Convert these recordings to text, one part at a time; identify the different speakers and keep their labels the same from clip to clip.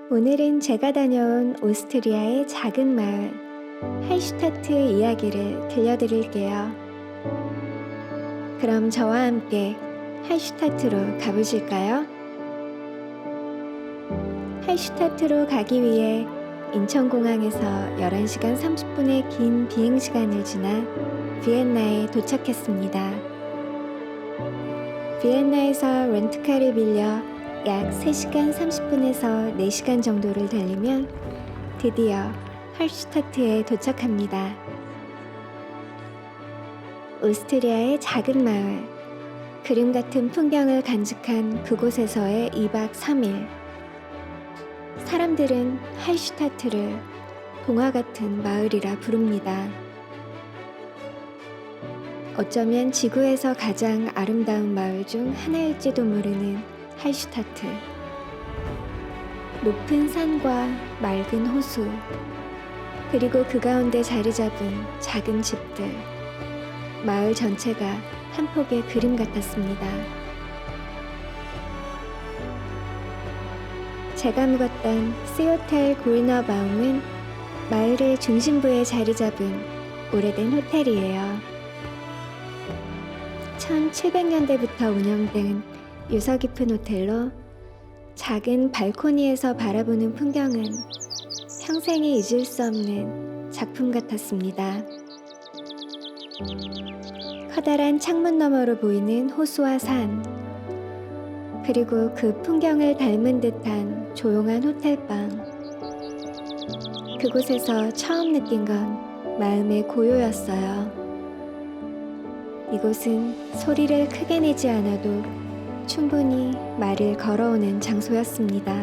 Speaker 1: 오늘은 제가 다녀온 오스트리아의 작은 마을 할슈타트 이야기를 들려드릴게요. 그럼 저와 함께 할슈타트로 가보실까요? 할슈타트로 가기 위해 인천공항에서 11시간 30분의 긴 비행시간을 지나 비엔나에 도착했습니다. 비엔나에서 렌트카를 빌려 약 3시간 30분에서 4시간 정도를 달리면 드디어 할슈타트에 도착합니다. 오스트리아의 작은 마을, 그림 같은 풍경을 간직한 그곳에서의 2박 3일. 사람들은 할슈타트를 동화 같은 마을이라 부릅니다. 어쩌면 지구에서 가장 아름다운 마을 중 하나일지도 모르는 할슈타트. 높은 산과 맑은 호수, 그리고 그 가운데 자리 잡은 작은 집들. 마을 전체가 한 폭의 그림 같았습니다. 제가 묵었던 시호텔 고일너바움은 마을의 중심부에 자리 잡은 오래된 호텔이에요. 1700년대부터 운영된 유서 깊은 호텔로 작은 발코니에서 바라보는 풍경은 평생에 잊을 수 없는 작품 같았습니다. 커다란 창문 너머로 보이는 호수와 산, 그리고 그 풍경을 닮은 듯한 조용한 호텔방. 그곳에서 처음 느낀 건 마음의 고요였어요. 이곳은 소리를 크게 내지 않아도 충분히 말을 걸어오는 장소였습니다.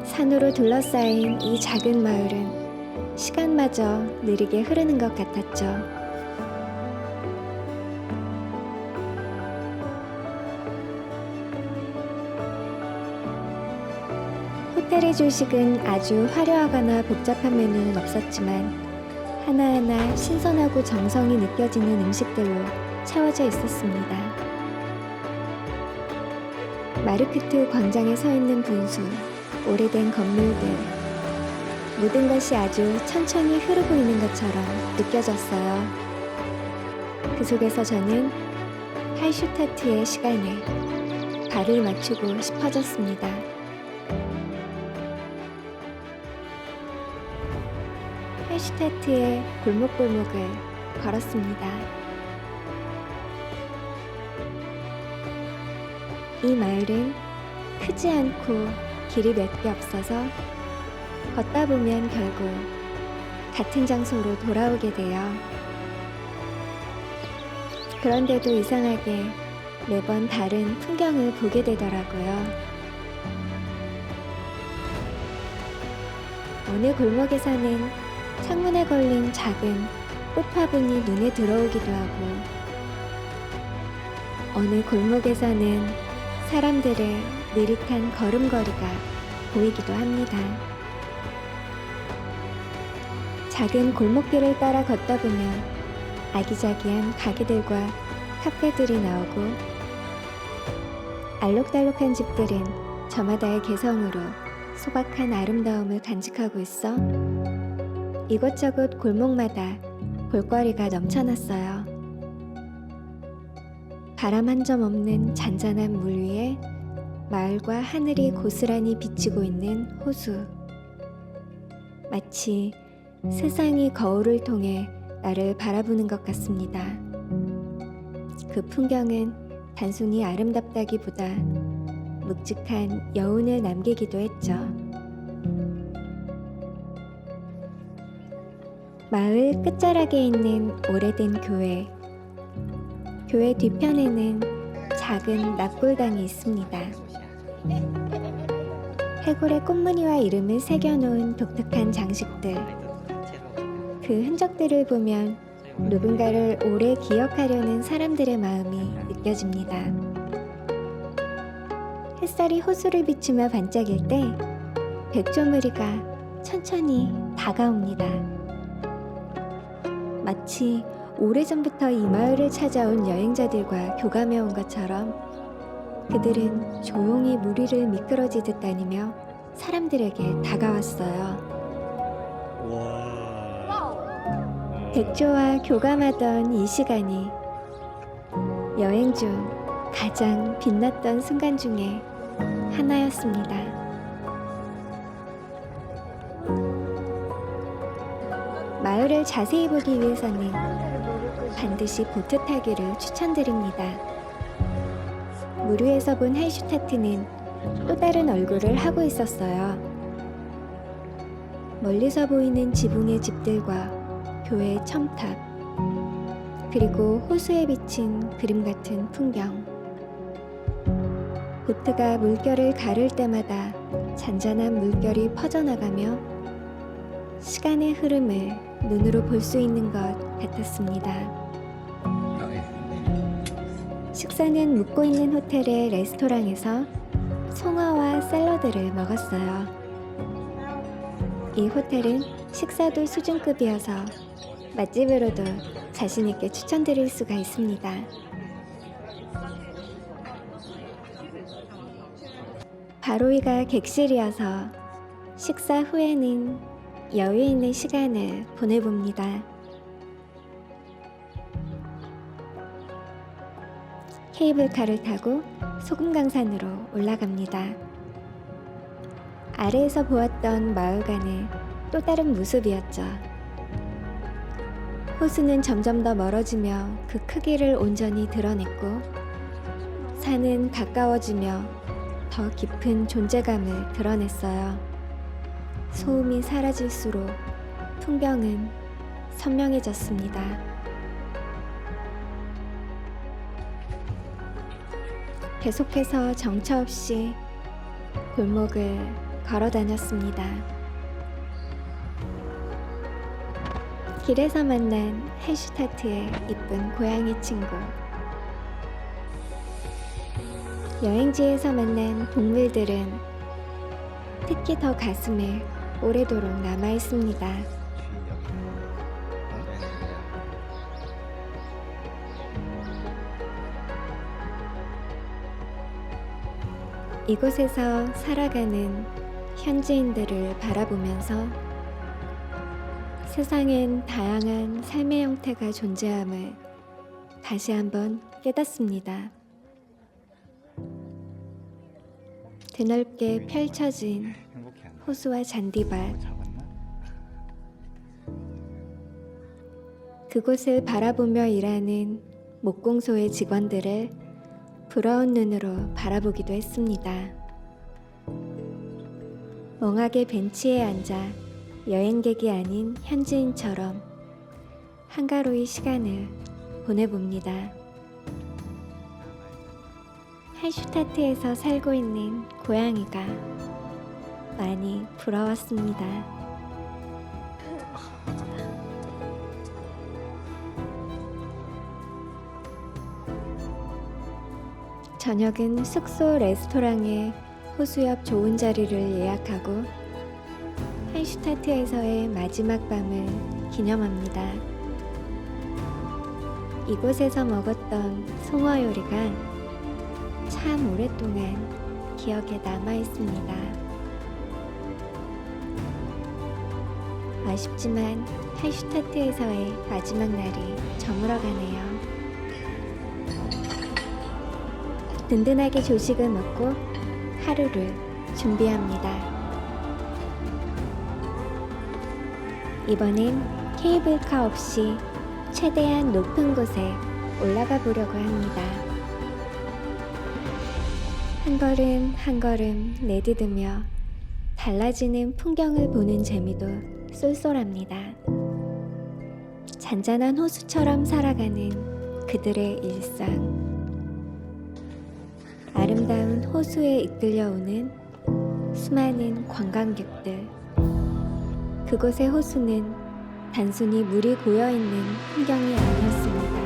Speaker 1: 산으로 둘러싸인 이 작은 마을은 시간마저 느리게 흐르는 것 같았죠. 호텔의 조식은 아주 화려하거나 복잡한 메뉴는 없었지만 하나하나 신선하고 정성이 느껴지는 음식들로 채워져 있었습니다. 마르크트 광장에 서 있는 분수, 오래된 건물들, 모든 것이 아주 천천히 흐르고 있는 것처럼 느껴졌어요. 그 속에서 저는 할슈타트의 시간에 발을 맞추고 싶어졌습니다. 할슈타트의 골목골목을 걸었습니다. 이 마을은 크지 않고 길이 몇 개 없어서 걷다 보면 결국 같은 장소로 돌아오게 돼요. 그런데도 이상하게 매번 다른 풍경을 보게 되더라고요. 어느 골목에서는 창문에 걸린 작은 꽃 화분이 눈에 들어오기도 하고, 어느 골목에서는 사람들의 느릿한 걸음걸이가 보이기도 합니다. 작은 골목길을 따라 걷다 보면 아기자기한 가게들과 카페들이 나오고, 알록달록한 집들은 저마다의 개성으로 소박한 아름다움을 간직하고 있어 이곳저곳 골목마다 볼거리가 넘쳐났어요. 바람 한 점 없는 잔잔한 물 위에 마을과 하늘이 고스란히 비치고 있는 호수. 마치 세상이 거울을 통해 나를 바라보는 것 같습니다. 그 풍경은 단순히 아름답다기보다 묵직한 여운을 남기기도 했죠. 마을 끝자락에 있는 오래된 교회. 교회 뒤편에는 작은 납골당이 있습니다. 해골의 꽃무늬와 이름을 새겨놓은 독특한 장식들. 그 흔적들을 보면 누군가를 오래 기억하려는 사람들의 마음이 느껴집니다. 햇살이 호수를 비추며 반짝일 때 백조무리가 천천히 다가옵니다. 마치 오래전부터 이 마을을 찾아온 여행자들과 교감해 온 것처럼 그들은 조용히 무리를 미끄러지듯 다니며 사람들에게 다가왔어요. 백조와 교감하던 이 시간이 여행 중 가장 빛났던 순간 중에 하나였습니다. 마을을 자세히 보기 위해서는 반드시 보트 타기를 추천드립니다. 물 위에서 본 할슈타트는 또 다른 얼굴을 하고 있었어요. 멀리서 보이는 지붕의 집들과 교회의 첨탑, 그리고 호수에 비친 그림 같은 풍경. 보트가 물결을 가를 때마다 잔잔한 물결이 퍼져나가며 시간의 흐름을 눈으로 볼 수 있는 것 같았습니다. 식사는 묵고 있는 호텔의 레스토랑에서 송어와 샐러드를 먹었어요. 이 호텔은 식사도 수준급이어서 맛집으로도 자신있게 추천드릴 수가 있습니다. 바로 위가 객실이어서 식사 후에는 여유 있는 시간을 보내봅니다. 케이블카를 타고 소금강산으로 올라갑니다. 아래에서 보았던 마을과는 또 다른 모습이었죠. 호수는 점점 더 멀어지며 그 크기를 온전히 드러냈고, 산은 가까워지며 더 깊은 존재감을 드러냈어요. 소음이 사라질수록 풍경은 선명해졌습니다. 계속해서 정처 없이 골목을 걸어 다녔습니다. 길에서 만난 할슈타트의 이쁜 고양이 친구, 여행지에서 만난 동물들은 특히 더 가슴에 오래도록 남아 있습니다. 이곳에서 살아가는 현지인들을 바라보면서 세상엔 다양한 삶의 형태가 존재함을 다시 한번 깨닫습니다. 드넓게 펼쳐진 호수와 잔디밭, 그곳을 바라보며 일하는 목공소의 직원들을 부러운 눈으로 바라보기도 했습니다. 멍하게 벤치에 앉아 여행객이 아닌 현지인처럼 한가로이 시간을 보내봅니다. 할슈타트에서 살고 있는 고양이가 많이 부러웠습니다. 저녁은 숙소 레스토랑에 호수 옆 좋은 자리를 예약하고 할슈타트에서의 마지막 밤을 기념합니다. 이곳에서 먹었던 송어 요리가 참 오랫동안 기억에 남아 있습니다. 아쉽지만 할슈타트에서의 마지막 날이 저물어가네요. 든든하게 조식을 먹고 하루를 준비합니다. 이번엔 케이블카 없이 최대한 높은 곳에 올라가 보려고 합니다. 한 걸음 한 걸음 내디디며 달라지는 풍경을 보는 재미도 쏠쏠합니다. 잔잔한 호수처럼 살아가는 그들의 일상, 아름다운 호수에 이끌려오는 수많은 관광객들, 그곳의 호수는 단순히 물이 고여있는 풍경이 아니었습니다.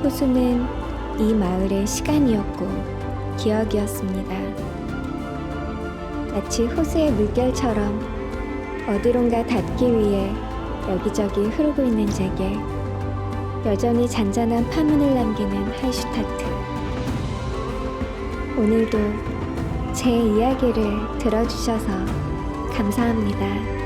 Speaker 1: 호수는 이 마을의 시간이었고 기억이었습니다. 마치 호수의 물결처럼 어디론가 닿기 위해 여기저기 흐르고 있는 제게 여전히 잔잔한 파문을 남기는 할슈타트. 오늘도 제 이야기를 들어주셔서 감사합니다.